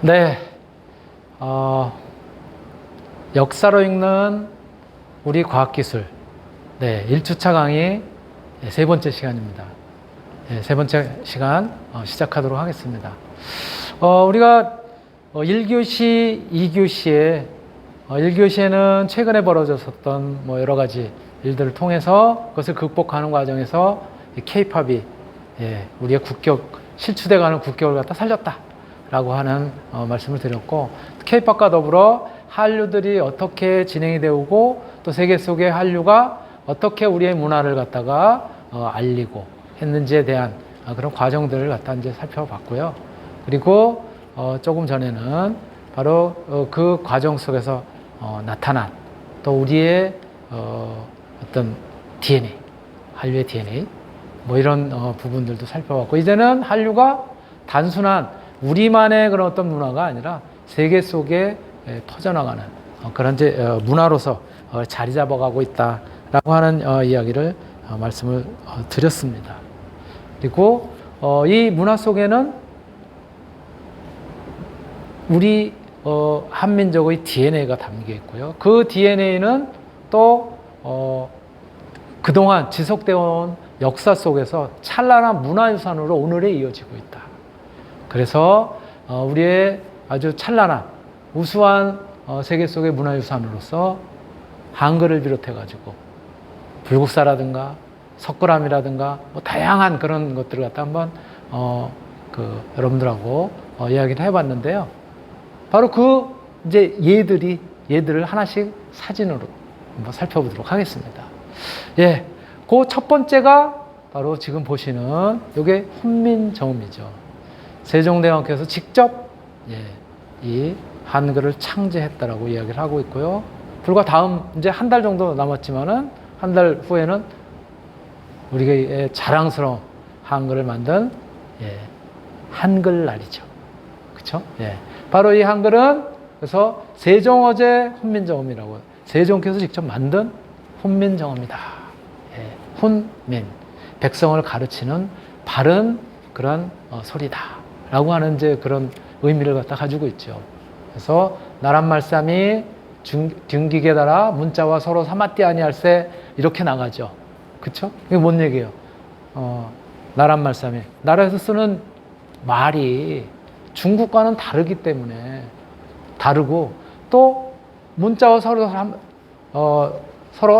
네, 역사로 읽는 우리 과학기술. 네, 1주차 강의 세 번째 시간입니다. 네, 세 번째 시간 시작하도록 하겠습니다. 우리가 1교시, 2교시에 1교시에는 최근에 벌어졌었던 여러 가지 일들을 통해서 그것을 극복하는 과정에서 K-팝이 우리의 국격, 실추돼가는 국격을 갖다 살렸다라고 하는 말씀을 드렸고, K-팝과 더불어 한류들이 어떻게 진행이 되고 또 세계 속의 한류가 어떻게 우리의 문화를 갖다가 알리고 했는지에 대한 그런 과정들을 갖다 이제 살펴봤고요. 그리고 조금 전에는 바로 그 과정 속에서 나타난 또 우리의 어떤 DNA, 한류의 DNA 이런 부분들도 살펴봤고, 이제는 한류가 단순한 우리만의 그런 어떤 문화가 아니라 세계 속에 퍼져나가는 그런 이제 문화로서 자리 잡아가고 있다라고 하는 이야기를 말씀을 드렸습니다. 그리고 이 문화 속에는 우리 한민족의 DNA가 담겨 있고요. 그 DNA는 또 그동안 지속되어 온 역사 속에서 찬란한 문화유산으로 오늘에 이어지고 있다. 그래서 우리의 아주 찬란한 우수한 세계 속의 문화유산으로서 한글을 비롯해가지고 불국사라든가 석굴암이라든가 다양한 그런 것들을 갖다 한번 여러분들하고 이야기를 해봤는데요. 바로 이제 얘들을 하나씩 사진으로 한번 살펴보도록 하겠습니다. 예, 그 첫 번째가 바로 지금 보시는 요게 훈민정음이죠. 세종대왕께서 직접 이 한글을 창제했다라고 이야기를 하고 있고요. 불과 다음 이제 한 달 정도 남았지만은 한 달 후에는 우리가 자랑스러운 한글을 만든 한글날이죠. 그렇죠? 예. 바로 이 한글은 그래서 세종어제 훈민정음이라고, 세종께서 직접 만든 훈민정음이다. 훈민, 백성을 가르치는 바른 그런 소리다라고 하는 이제 그런 의미를 갖다 가지고 있죠. 그래서 나란 말씀이 균기게 달아 문자와 서로 사마띠 아니할세 이렇게 나가죠. 그쵸? 이게 뭔 얘기예요? 나란 말씀이 나라에서 쓰는 말이 중국과는 다르기 때문에 다르고, 또 문자와 서로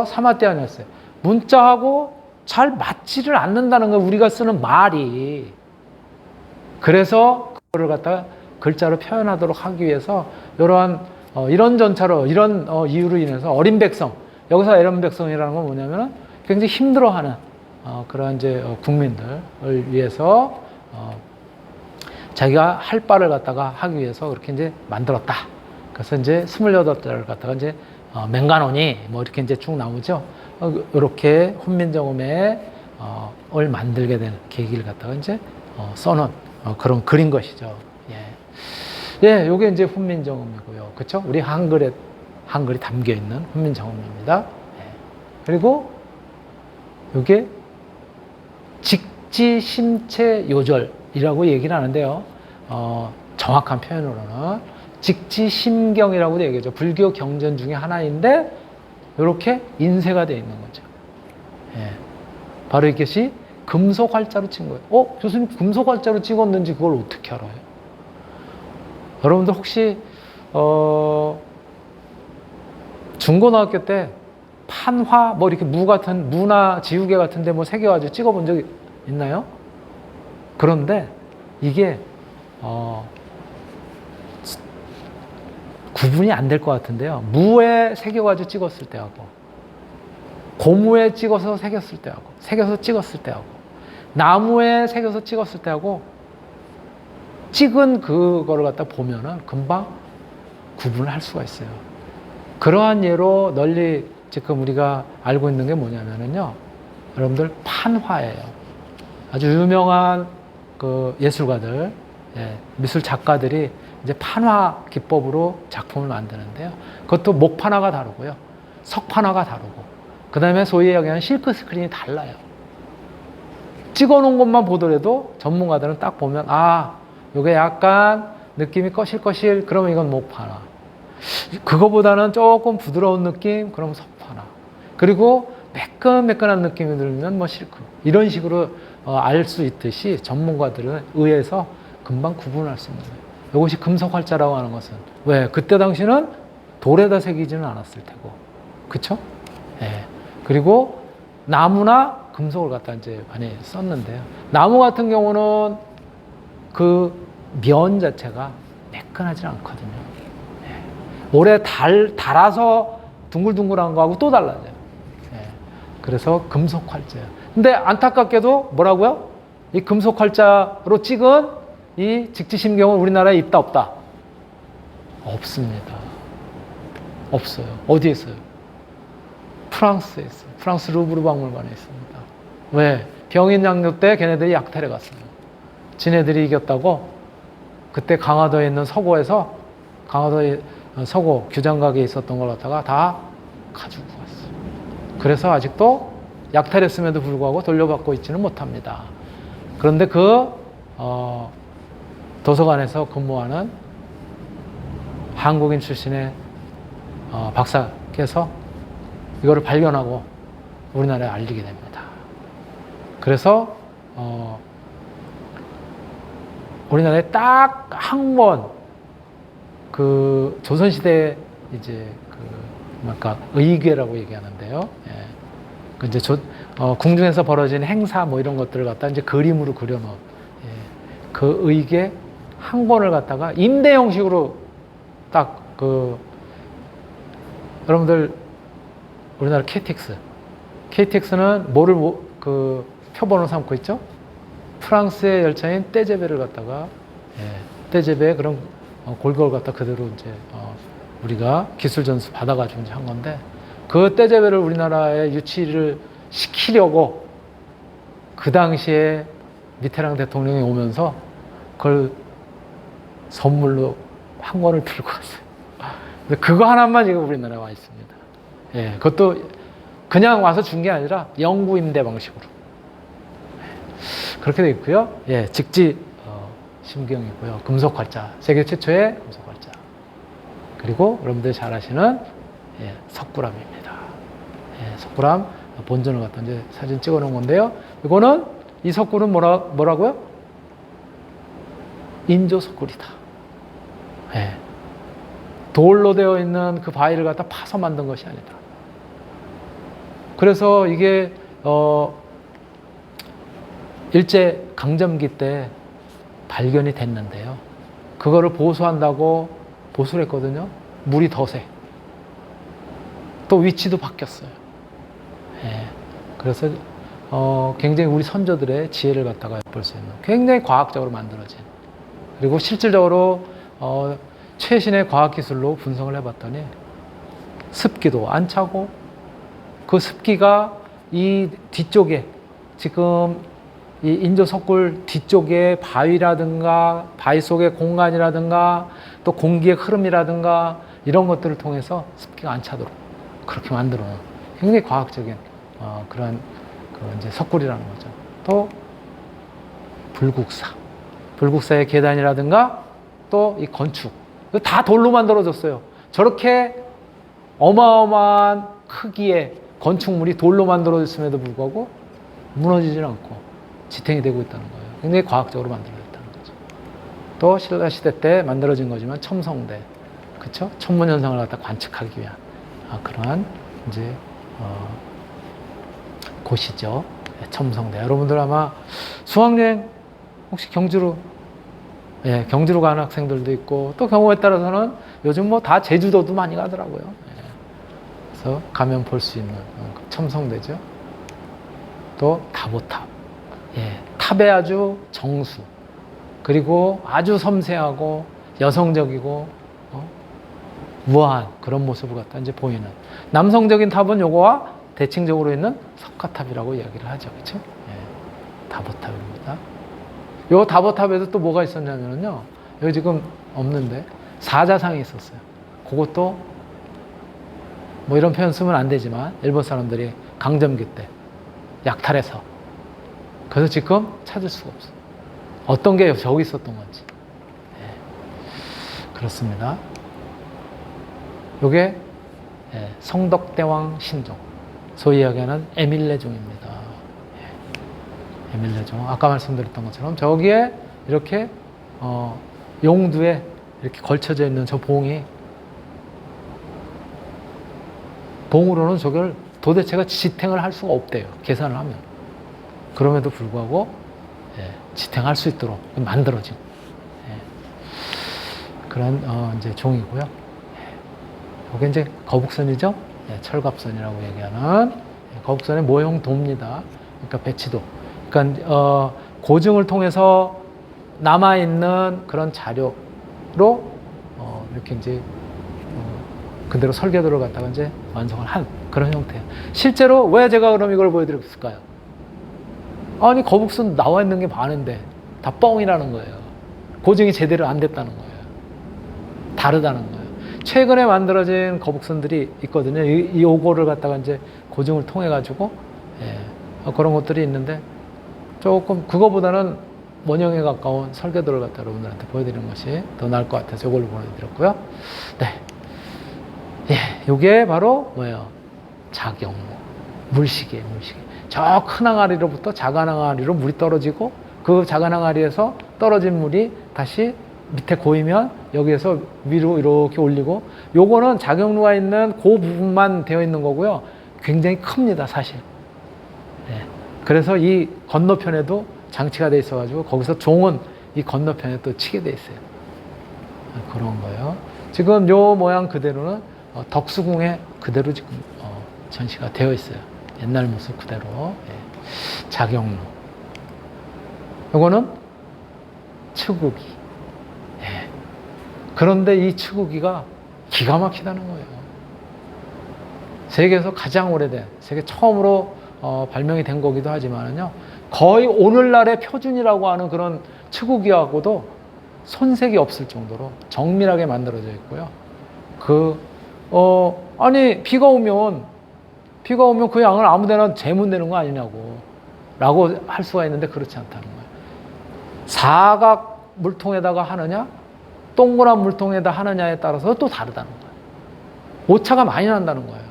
사마띠 아니할세, 문자하고 잘 맞지를 않는다는 거, 우리가 쓰는 말이. 그래서 그거를 갖다가 글자로 표현하도록 하기 위해서 이러한 이런 전차로 이런 이유로 인해서 어린 백성, 여기서 어린 백성이라는 건 뭐냐면은 굉장히 힘들어하는 그런 이제 국민들을 위해서 자기가 할 바를 갖다가 하기 위해서 그렇게 이제 만들었다. 그래서 이제 28자를 갖다가 이제 맹간원이 이렇게 이제 쭉 나오죠. 이렇게 훈민정음을 만들게 된 계기를 갖다가 이제 써놓은 그런 글인 것이죠. 예, 요게 이제 훈민정음이고요. 그쵸? 우리 한글이 담겨 있는 훈민정음입니다. 예. 그리고 요게 직지심체요절이라고 얘기를 하는데요. 정확한 표현으로는 직지심경이라고도 얘기하죠. 불교 경전 중에 하나인데 이렇게 인쇄가 되어 있는 거죠. 예. 바로 이것이 금속 활자로 찍은 거예요. 교수님 금속 활자로 찍었는지 그걸 어떻게 알아요? 여러분들 혹시 중고등학교 때 판화 이렇게 무나 지우개 같은데 새겨가지고 찍어본 적 있나요? 그런데 이게 구분이 안 될 것 같은데요. 무에 새겨가지고 찍었을 때하고, 고무에 찍어서 새겼을 때하고, 새겨서 찍었을 때하고, 나무에 새겨서 찍었을 때하고, 찍은 그거를 갖다 보면은 금방 구분을 할 수가 있어요. 그러한 예로 널리 지금 우리가 알고 있는 게 뭐냐면은요, 여러분들 판화예요. 아주 유명한 그 예술가들, 미술 작가들이 이제 판화 기법으로 작품을 만드는데요. 그것도 목판화가 다르고요, 석판화가 다르고, 그 다음에 소위 얘기하는 실크 스크린이 달라요. 찍어놓은 것만 보더라도 전문가들은 딱 보면 요게 약간 느낌이 거실거실 그러면 이건 목파나. 그거보다는 조금 부드러운 느낌 그럼 석파나. 그리고 매끈매끈한 느낌이 들면 뭐 실크. 이런 식으로 알 수 있듯이 전문가들은 의해서 금방 구분할 수 있는 거예요. 이것이 금속활자라고 하는 것은 왜? 그때 당시는 돌에다 새기지는 않았을 테고, 그쵸? 예. 그리고 나무나 금속을 갖다 이제 많이 썼는데요. 나무 같은 경우는 그 면 자체가 매끈하지 않거든요. 예. 오래 달아서 둥글둥글한 거하고 또 달라져요. 예. 그래서 금속활자예요. 근데 안타깝게도 뭐라고요? 이 금속활자로 찍은 이 직지심경은 우리나라에 있다 없다? 없습니다. 없어요. 어디에 있어요? 프랑스에 있어요. 프랑스 루브르 박물관에 있습니다. 왜? 병인양요 때 걔네들이 약탈해 갔어요. 지네들이 이겼다고 그때 강화도에 있는 서고에서 강화도의 서고 규장각에 있었던 걸 갖다가 다 가지고 갔어요. 그래서 아직도 약탈했음에도 불구하고 돌려받고 있지는 못합니다. 그런데 그 도서관에서 근무하는 한국인 출신의 박사께서 이거를 발견하고 우리나라에 알리게 됩니다. 그래서 우리나라에 딱 한 번 그 조선시대 이제 그러니까 의궤라고 얘기하는데요. 예. 그 이제 궁중에서 벌어진 행사 뭐 이런 것들을 갖다 이제 그림으로 그려놓은 예. 그 의궤 한 권을 갖다가 임대 형식으로 딱 여러분들 우리나라 KTX는 뭐를 그 표본으로 삼고 있죠? 프랑스의 열차인 떼제베를 갖다가 떼제베 그런 골고루 갖다 그대로 이제 우리가 기술 전수 받아가지고 이제 한 건데 그 떼제베를 우리나라에 유치를 시키려고 그 당시에 미테랑 대통령이 오면서 그걸 선물로 한 권을 들고 왔어요. 그거 하나만 지금 우리나라에 와 있습니다. 예, 그것도 그냥 와서 준 게 아니라 영구 임대 방식으로. 그렇게 되어 있고요. 예, 직지 심경이고요. 금속활자, 세계 최초의 금속활자. 그리고 여러분들이 잘 아시는 석굴암입니다. 예, 석굴암 본전을 갖다 이제 사진 찍어 놓은 건데요. 이거는 이 석굴은 뭐라고요? 인조 석굴이다. 예, 돌로 되어 있는 그 바위를 갖다 파서 만든 것이 아니다. 그래서 이게 일제 강점기 때 발견이 됐는데요. 그거를 보수한다고 보수를 했거든요. 물이 더 새. 또 위치도 바뀌었어요. 예. 그래서 굉장히 우리 선조들의 지혜를 갖다가 볼 수 있는 굉장히 과학적으로 만들어진 그리고 실질적으로 최신의 과학기술로 분석을 해봤더니 습기도 안 차고 그 습기가 이 뒤쪽에 지금 이 인조 석굴 뒤쪽에 바위라든가 바위 속의 공간이라든가 또 공기의 흐름이라든가 이런 것들을 통해서 습기가 안 차도록 그렇게 만들어 놓은 굉장히 과학적인 그런 이제 석굴이라는 거죠. 또 불국사의 계단이라든가 또 이 건축 다 돌로 만들어졌어요. 저렇게 어마어마한 크기의 건축물이 돌로 만들어졌음에도 불구하고 무너지질 않고 지탱이 되고 있다는 거예요. 굉장히 과학적으로 만들어졌다는 거죠. 또 신라시대 때 만들어진 거지만 첨성대, 그쵸? 천문 현상을 갖다 관측하기 위한 그러한 이제 곳이죠. 첨성대. 여러분들 아마 수학여행 혹시 경주로 경주로 가는 학생들도 있고 또 경우에 따라서는 요즘 뭐 다 제주도도 많이 가더라고요. 그래서 가면 볼 수 있는 첨성대죠. 또 다보탑. 탑의 아주 정수, 그리고 아주 섬세하고 여성적이고 우아한 그런 모습을 갖다 이제 보이는 남성적인 탑은 요거와 대칭적으로 있는 석가탑이라고 이야기를 하죠, 그렇죠? 다보탑입니다. 요 다보탑에도 또 뭐가 있었냐면요, 여기 지금 없는데 사자상이 있었어요. 그것도 뭐 이런 표현 쓰면 안 되지만 일본 사람들이 강점기 때 약탈해서 그래서 지금 찾을 수가 없어요. 어떤 게 저기 있었던 건지. 그렇습니다. 요게 성덕대왕 신종, 소위 이야기하는 에밀레종입니다. 에밀레종. 아까 말씀드렸던 것처럼 저기에 이렇게 용두에 이렇게 걸쳐져 있는 저 봉으로는 저걸 도대체가 지탱을 할 수가 없대요. 계산을 하면. 그럼에도 불구하고 지탱할 수 있도록 만들어진 그런 이제 종이고요. 이게 이제 거북선이죠. 철갑선이라고 얘기하는 거북선의 모형 도입니다. 그러니까 배치도. 그러니까 고증을 통해서 남아 있는 그런 자료로 이렇게 이제 그대로 설계도를 갖다가 이제 완성을 한 그런 형태예요. 실제로 왜 제가 그럼 이걸 보여드렸을까요? 아니 거북선 나와 있는 게 많은데 다 뻥이라는 거예요. 고증이 제대로 안 됐다는 거예요. 다르다는 거예요. 최근에 만들어진 거북선들이 있거든요. 요거를 갖다가 이제 고증을 통해 가지고 그런 것들이 있는데 조금 그거보다는 원형에 가까운 설계도를 갖다 여러분들한테 보여드리는 것이 더 나을 것 같아서 이걸로 보여드렸고요. 네. 요게 바로 뭐예요? 작용무. 물시계예요, 물시계. 저 큰 항아리로부터 작은 항아리로 물이 떨어지고 그 작은 항아리에서 떨어진 물이 다시 밑에 고이면 여기에서 위로 이렇게 올리고 요거는 작용루가 있는 그 부분만 되어 있는 거고요. 굉장히 큽니다, 사실. 그래서 이 건너편에도 장치가 돼 있어가지고 거기서 종은 이 건너편에 또 치게 돼 있어요. 그런 거예요. 지금 요 모양 그대로는 덕수궁에 그대로 지금 전시가 되어 있어요. 옛날 모습 그대로. 작용루. 요거는 치구기. 그런데 이 치구기가 기가 막히다는 거예요. 세계에서 가장 오래된, 세계 처음으로 발명이 된 거기도 하지만은요, 거의 오늘날의 표준이라고 하는 그런 치구기하고도 손색이 없을 정도로 정밀하게 만들어져 있고요. 아니, 비가 오면 그 양을 아무 데나 재면 되는 거 아니냐고, 라고 할 수가 있는데 그렇지 않다는 거예요. 사각 물통에다가 하느냐, 동그란 물통에다 하느냐에 따라서 또 다르다는 거예요. 오차가 많이 난다는 거예요.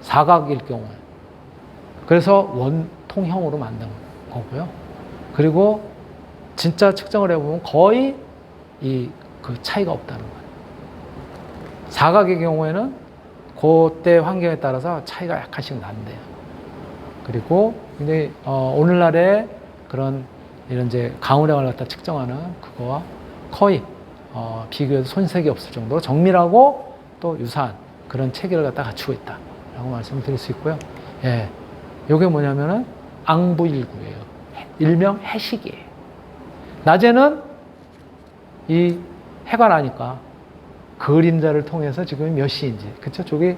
사각일 경우에. 그래서 원통형으로 만든 거고요. 그리고 진짜 측정을 해보면 거의 그 차이가 없다는 거예요. 사각의 경우에는 그때 환경에 따라서 차이가 약간씩 난대요. 그리고 근데 오늘날의 그런 이런 이제 강우량을 갖다 측정하는 그거와 거의 비교해서 손색이 없을 정도로 정밀하고 또 유사한 그런 체계를 갖다 갖추고 있다라고 말씀을 드릴 수 있고요. 이게 뭐냐면은 앙부일구예요. 일명 해식이에요. 낮에는 이 해가 나니까 그림자를 통해서 지금 몇 시인지, 그쵸? 저기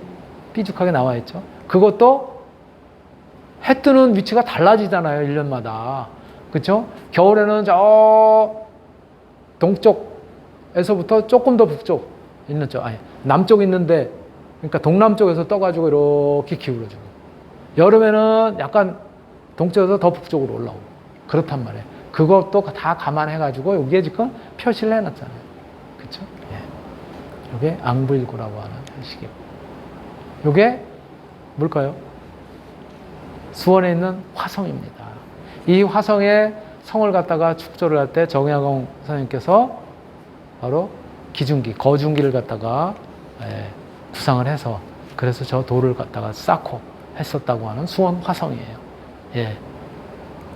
삐죽하게 나와 있죠? 그것도 해 뜨는 위치가 달라지잖아요, 1년마다. 그쵸? 겨울에는 저 동쪽에서부터 조금 더 북쪽 있는 쪽, 남쪽 있는데, 그러니까 동남쪽에서 떠가지고 이렇게 기울어지고, 여름에는 약간 동쪽에서 더 북쪽으로 올라오고, 그렇단 말이에요. 그것도 다 감안해가지고, 여기에 지금 표시를 해놨잖아요. 그쵸? 이게 앙부일구라고 하는 식이고, 이게 뭘까요? 수원에 있는 화성입니다. 이 화성에 성을 갖다가 축조를 할 때 정약용 선생님께서 바로 기중기, 거중기를 갖다가 구상을 해서 그래서 저 돌을 갖다가 쌓고 했었다고 하는 수원 화성이에요.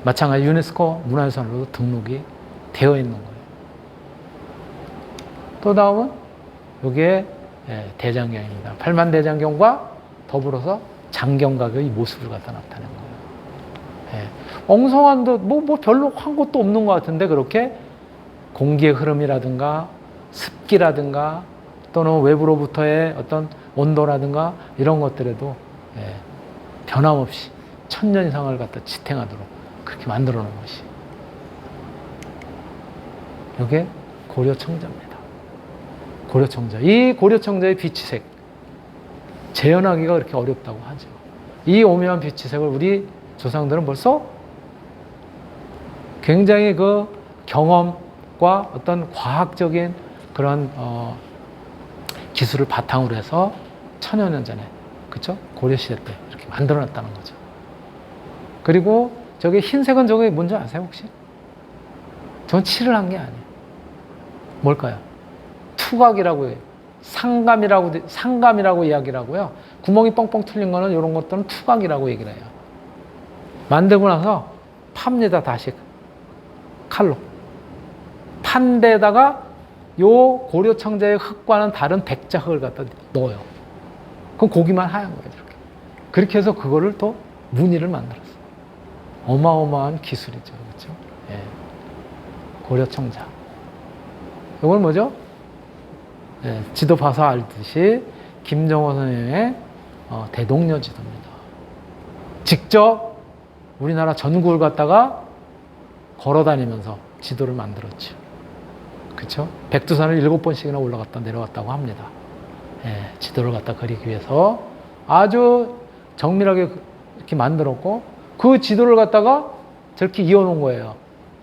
마찬가지 유네스코 문화유산으로도 등록이 되어 있는 거예요. 또 다음은 이게 대장경입니다. 팔만대장경과 더불어서 장경각의 모습을 갖다 나타낸 거예요. 엉성한데 뭐 별로 한 것도 없는 것 같은데 그렇게 공기의 흐름이라든가 습기라든가 또는 외부로부터의 어떤 온도라든가 이런 것들에도 변함없이 1000년 이상을 갖다 지탱하도록 그렇게 만들어 놓은 것이 이게 고려청자입니다. 고려청자. 이 고려청자의 비치색 재현하기가 그렇게 어렵다고 하죠. 이 오묘한 비치색을 우리 조상들은 벌써 굉장히 그 경험과 어떤 과학적인 그런 기술을 바탕으로 해서 천여 년 전에, 그쵸? 고려시대 때 이렇게 만들어놨다는 거죠. 그리고 저게 흰색은 저게 뭔지 아세요, 혹시? 전 칠을 한 게 아니에요. 뭘까요? 투각이라고 해요. 상감이라고 이야기를 하고요. 구멍이 뻥뻥 뚫린 거는 이런 것들은 투각이라고 얘기를 해요. 만들고 나서 팝니다, 다시. 칼로. 판 데다가 요 고려청자의 흙과는 다른 백자 흙을 갖다 넣어요. 그럼 고기만 하얀 거예요, 이렇게. 그렇게 해서 그거를 또 무늬를 만들었어요. 어마어마한 기술이죠, 그렇죠? 예. 고려청자. 이건 뭐죠? 예, 지도 봐서 알듯이 김정호 선생의 대동여 지도입니다. 직접 우리나라 전국을 갖다가 걸어다니면서 지도를 만들었죠. 그렇죠? 백두산을 7번씩이나 올라갔다 내려왔다고 합니다. 예, 지도를 갖다 그리기 위해서 아주 정밀하게 이렇게 만들었고, 그 지도를 갖다가 저렇게 이어놓은 거예요.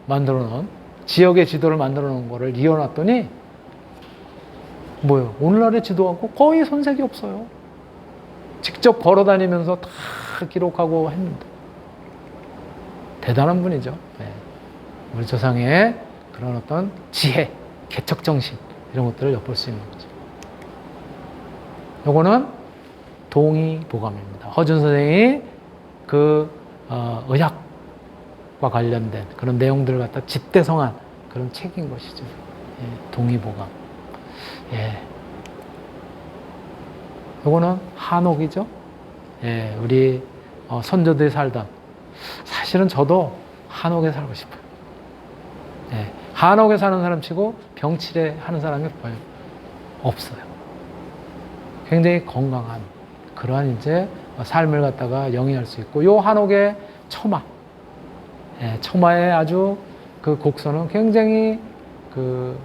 만들어놓은 지역의 지도를 만들어놓은 거를 이어놨더니 뭐예요? 오늘날의 지도하고 거의 손색이 없어요. 직접 걸어다니면서 다 기록하고 했는데 대단한 분이죠. 네. 우리 조상의 그런 어떤 지혜, 개척정신 이런 것들을 엿볼 수 있는 거죠. 요거는 동의보감입니다. 허준 선생이 그 의학과 관련된 그런 내용들을 갖다 집대성한 그런 책인 것이죠. 예, 동의보감. 예. 요거는 한옥이죠. 예, 우리 선조들이 살던. 사실은 저도 한옥에 살고 싶어요. 예, 한옥에 사는 사람 치고 병치레 하는 사람이 없어요. 굉장히 건강한 그러한 이제 삶을 갖다가 영위할 수 있고, 요 한옥의 처마, 예, 처마의 아주 그 곡선은 굉장히 그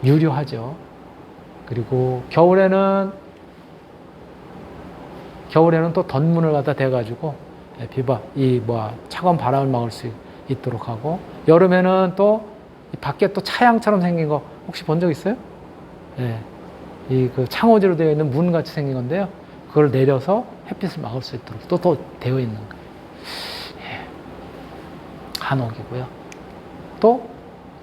유려하죠. 그리고 겨울에는 또 덧문을 갖다 대가지고 차가운 바람을 막을 수 있도록 하고, 여름에는 또 밖에 또 차양처럼 생긴 거 혹시 본 적 있어요? 예, 이 그 창호지로 되어 있는 문 같이 생긴 건데요. 그걸 내려서 햇빛을 막을 수 있도록 또 되어 있는 거예요. 예, 한옥이고요. 또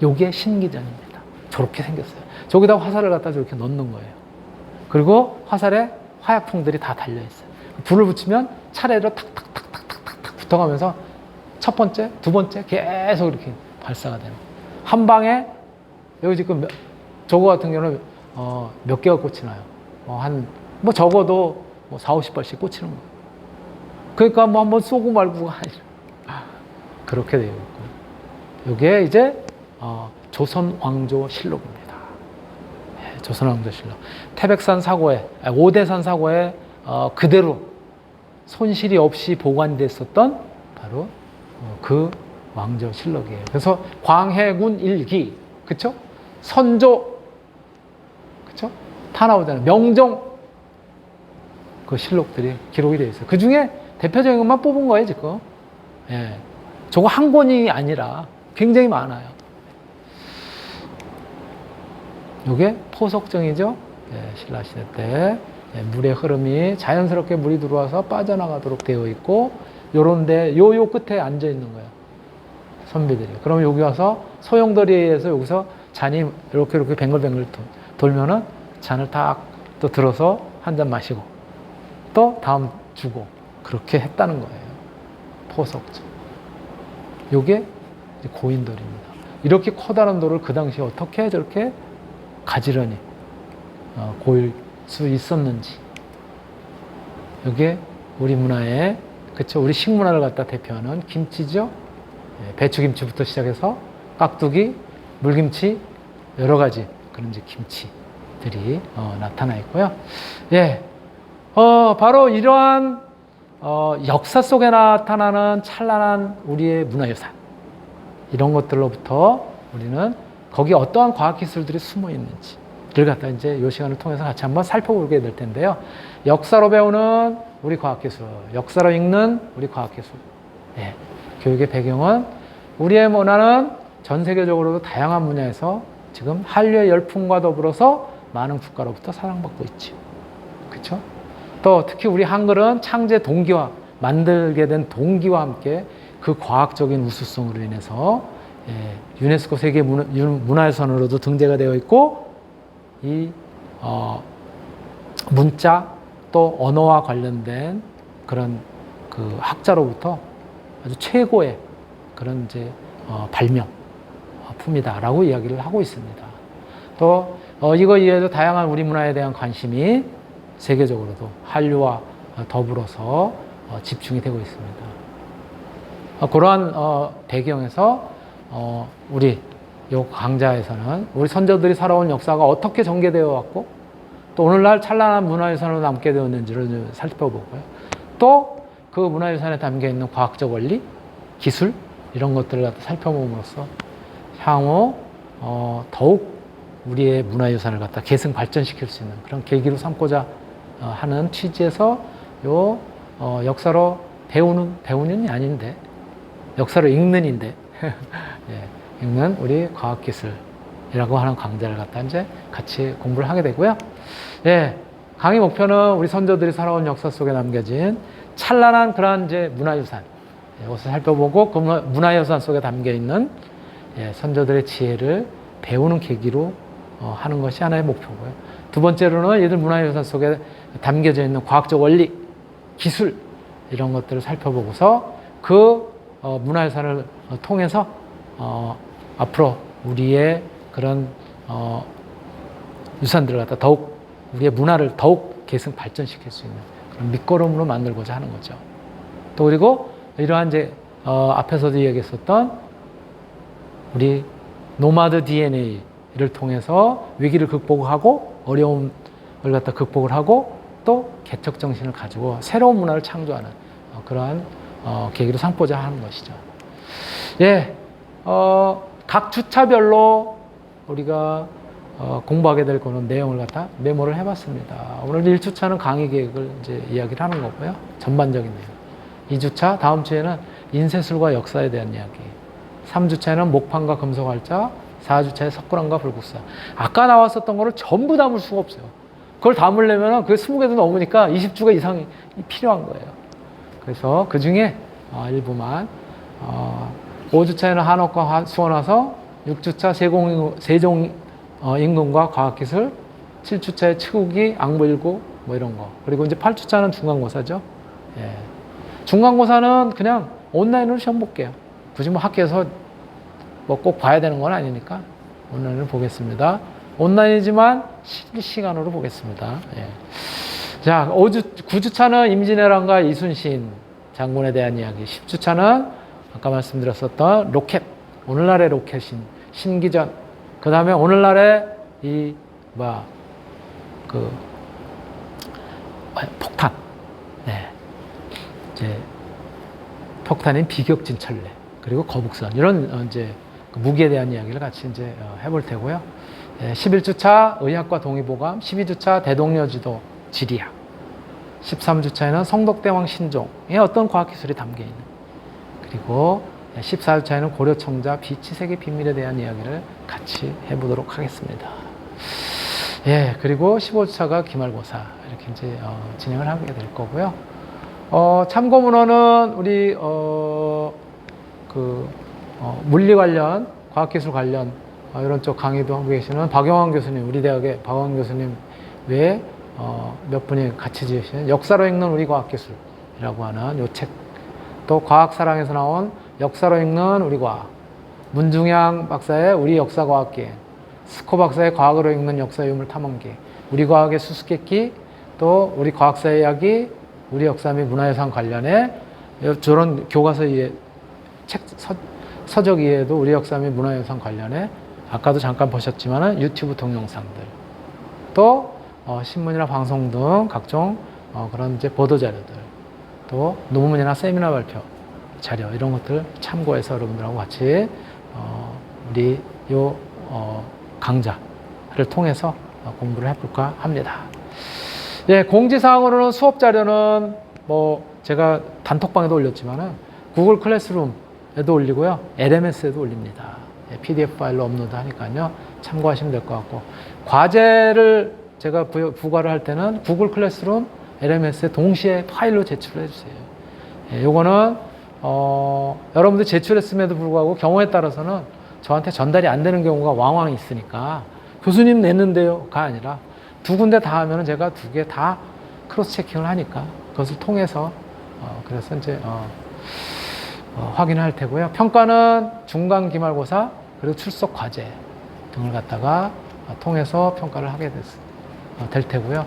요게 신기전입니다. 저렇게 생겼어요. 저기다 화살을 갖다 저렇게 넣는 거예요. 그리고 화살에 화약통들이 다 달려있어요. 불을 붙이면 차례로 탁탁탁탁탁탁 붙어가면서 첫 번째, 두 번째 계속 이렇게 발사가 되는 거예요. 한 방에 여기 지금 저거 같은 경우는 몇 개가 꽂히나요? 적어도 4, 50발씩 꽂히는 거예요. 그러니까 뭐 한번 쏘고 말고가 아니라 그렇게 되어 있고, 이게 이제 조선 왕조 실록입니다. 네, 조선 왕조 실록. 태백산 사고에, 오대산 사고에 그대로 손실이 없이 보관됐었던 바로 그 왕조 실록이에요. 그래서 광해군 일기, 그쵸? 선조, 그쵸? 다 나오잖아요. 명종, 그 실록들이 기록이 되어 있어요. 그 중에 대표적인 것만 뽑은 거예요, 지금. 예. 저거 한 권이 아니라 굉장히 많아요. 이게 포석정이죠. 예, 신라시대 때 물의 흐름이 자연스럽게 물이 들어와서 빠져나가도록 되어 있고, 요런데 요 끝에 앉아 있는 거예요, 선비들이. 그러면 여기 와서 소용돌이에서 여기서 잔이 이렇게 뱅글뱅글 돌면은 잔을 딱 또 들어서 한 잔 마시고 또 다음 주고 그렇게 했다는 거예요. 포석정. 요게 고인돌입니다. 이렇게 커다란 돌을 그 당시에 어떻게 저렇게 가지런히 고일 수 있었는지. 이게 우리 문화의, 그쵸? 우리 식문화를 갖다 대표하는 김치죠. 배추김치부터 시작해서 깍두기, 물김치, 여러 가지 그런 이제 김치들이 나타나 있고요. 예, 바로 이러한 역사 속에 나타나는 찬란한 우리의 문화유산, 이런 것들로부터 우리는 거기에 어떠한 과학기술들이 숨어 있는지를 갖다 이제 이 시간을 통해서 같이 한번 살펴보게 될 텐데요. 역사로 배우는 우리 과학기술, 역사로 읽는 우리 과학기술. 교육의 배경은 우리의 문화는 전 세계적으로도 다양한 분야에서 지금 한류의 열풍과 더불어서 많은 국가로부터 사랑받고 있지. 그렇죠? 또 특히 우리 한글은 창제 동기와 만들게 된 동기와 함께 그 과학적인 우수성으로 인해서 유네스코 세계 문화유산으로도 등재가 되어 있고 이 문자 또 언어와 관련된 그런 그 학자로부터 아주 최고의 그런 이제 발명품이다라고 이야기를 하고 있습니다. 또 이거 이외에도 다양한 우리 문화에 대한 관심이 세계적으로도 한류와 더불어서 집중이 되고 있습니다. 그러한 배경에서 우리 요 강좌에서는 우리 선조들이 살아온 역사가 어떻게 전개되어 왔고 또 오늘날 찬란한 문화유산으로 남게 되었는지를 살펴보고요. 또 그 문화유산에 담겨있는 과학적 원리, 기술 이런 것들을 갖다 살펴봄으로써 향후 더욱 우리의 문화유산을 갖다 계승 발전시킬 수 있는 그런 계기로 삼고자 하는 취지에서 요 역사로 배우는이 아닌데 역사로 읽는인데 예, 읽는 우리 과학기술이라고 하는 강좌를 갖다 이제 같이 공부를 하게 되고요. 예, 강의 목표는 우리 선조들이 살아온 역사 속에 남겨진 찬란한 그러한 이제 문화유산 이것을 살펴보고 그 문화유산 속에 담겨 있는 선조들의 지혜를 배우는 계기로 하는 것이 하나의 목표고요. 두 번째로는 이들 문화유산 속에 담겨져 있는 과학적 원리, 기술 이런 것들을 살펴보고서 그 문화유산을 통해서 앞으로 우리의 그런 유산들을 갖다 더욱 우리의 문화를 더욱 계승 발전시킬 수 있는 그런 밑거름으로 만들고자 하는 거죠. 또 그리고 이러한 이제 앞에서도 이야기했었던 우리 노마드 DNA를 통해서 위기를 극복하고 어려움을 갖다 극복을 하고 또 개척 정신을 가지고 새로운 문화를 창조하는 그러한 계기로 삼고자 하는 것이죠. 예, 각 주차별로 우리가 공부하게 될 거는 내용을 갖다 메모를 해봤습니다. 오늘 1주차는 강의 계획을 이제 이야기를 하는 거고요. 전반적인 내용. 2주차, 다음 주에는 인쇄술과 역사에 대한 이야기. 3주차에는 목판과 금속활자, 4주차에 석굴암과 불국사. 아까 나왔었던 거를 전부 담을 수가 없어요. 그걸 담으려면 그 20개도 넘으니까 20주가 이상이 필요한 거예요. 그래서 그 중에 일부만 5주차에는 한옥과 수원화서, 6주차 세종임금과 과학기술, 7주차에 치국이, 앙부일구 뭐 이런 거. 그리고 이제 8주차는 중간고사죠. 예. 중간고사는 그냥 온라인으로 시험 볼게요. 굳이 뭐 학교에서 뭐 꼭 봐야 되는 건 아니니까 온라인으로 보겠습니다. 온라인이지만 실시간으로 보겠습니다. 예. 자, 9주차는 임진왜란과 이순신 장군에 대한 이야기. 10주차는 아까 말씀드렸었던 로켓, 오늘날의 로켓인 신기전. 그 다음에 오늘날의 폭탄. 네. 이제 폭탄인 비격진 천례. 그리고 거북선. 이런 이제 무기에 대한 이야기를 같이 이제 해볼 테고요. 11주차 의학과 동의보감, 12주차 대동여지도 지리학, 13주차에는 성덕대왕 신종의 어떤 과학기술이 담겨있는, 그리고 14주차에는 고려청자 비치세계 비밀에 대한 이야기를 같이 해보도록 하겠습니다. 예, 그리고 15주차가 기말고사 이렇게 이제 진행을 하게 될 거고요. 참고문헌은 우리 물리 관련, 과학기술 관련 이런 쪽 강의도 하고 계시는 박영환 교수님, 우리 대학의 박영환 교수님 외에 몇 분이 같이 지으신 역사로 읽는 우리 과학기술이라고 하는 요 책, 또 과학사랑에서 나온 역사로 읽는 우리 과학, 문중양 박사의 우리 역사과학기행, 스코 박사의 과학으로 읽는 역사 유물 탐험기, 우리 과학의 수수께끼, 또 우리 과학사의 이야기, 우리 역사 및 문화유산 관련해 저런 교과서 이해, 서적 이해에도 우리 역사 및 문화유산 관련해 아까도 잠깐 보셨지만 유튜브 동영상들, 또 신문이나 방송 등 각종 그런 이제 보도 자료들, 또 논문이나 세미나 발표 자료 이런 것들 참고해서 여러분들하고 같이 우리 요 강좌를 통해서 공부를 해볼까 합니다. 예, 공지사항으로는 수업 자료는 뭐 제가 단톡방에도 올렸지만은 구글 클래스룸에도 올리고요, LMS에도 올립니다. PDF 파일로 업로드 하니까요. 참고하시면 될 것 같고. 과제를 제가 부과를 할 때는 구글 클래스룸, LMS에 동시에 파일로 제출을 해주세요. 요거는, 여러분들 제출했음에도 불구하고 경우에 따라서는 저한테 전달이 안 되는 경우가 왕왕 있으니까 교수님 냈는데요가 아니라 두 군데 다 하면은 제가 두 개 다 크로스 체킹을 하니까 그것을 통해서 그래서 이제 확인을 할 테고요. 평가는 중간 기말고사 그리고 출석 과제 등을 갖다가 통해서 평가를 하게 될 테고요.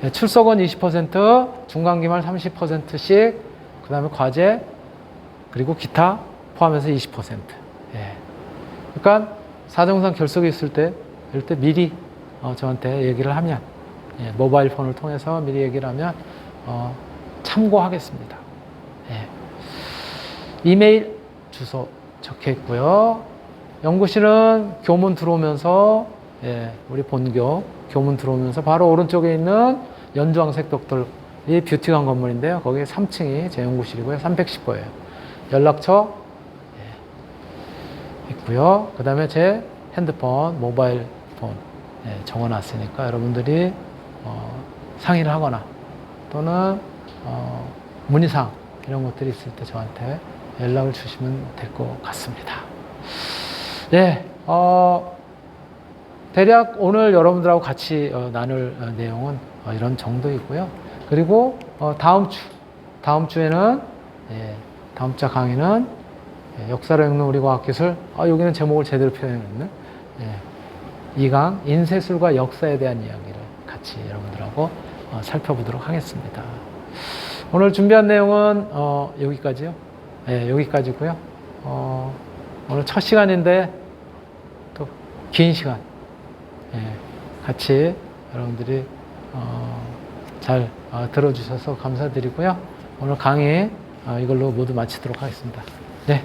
예, 출석은 20%, 중간 기말 30%씩, 그 다음에 과제 그리고 기타 포함해서 20%. 예. 그러니까 사정상 결석이 있을 때 이럴 때 미리 저한테 얘기를 하면, 예, 모바일 폰을 통해서 미리 얘기를 하면 참고하겠습니다. 예. 이메일 주소 적혀 있고요. 연구실은 교문 들어오면서, 예, 우리 본교 교문 들어오면서 바로 오른쪽에 있는 연주황색 벽돌이 뷰티관 건물인데요. 거기 3층이 제 연구실이고요. 310호예요. 연락처, 예, 있고요. 그 다음에 제 핸드폰, 모바일 폰, 예, 적어놨으니까 여러분들이 상의를 하거나 또는 문의사항 이런 것들이 있을 때 저한테 연락을 주시면 될 것 같습니다. 네, 대략 오늘 여러분들하고 같이 나눌 내용은 이런 정도이고요. 그리고 다음 주에는, 예, 다음 주 강의는, 예, 역사를 읽는 우리 과학기술, 여기는 제목을 제대로 표현했네. 예, 2강 인쇄술과 역사에 대한 이야기를 같이 여러분들하고 살펴보도록 하겠습니다. 오늘 준비한 내용은 여기까지요. 예, 여기까지고요. 오늘 첫 시간인데 또 긴 시간, 예, 같이 여러분들이 잘 들어주셔서 감사드리고요. 오늘 강의 이걸로 모두 마치도록 하겠습니다. 네.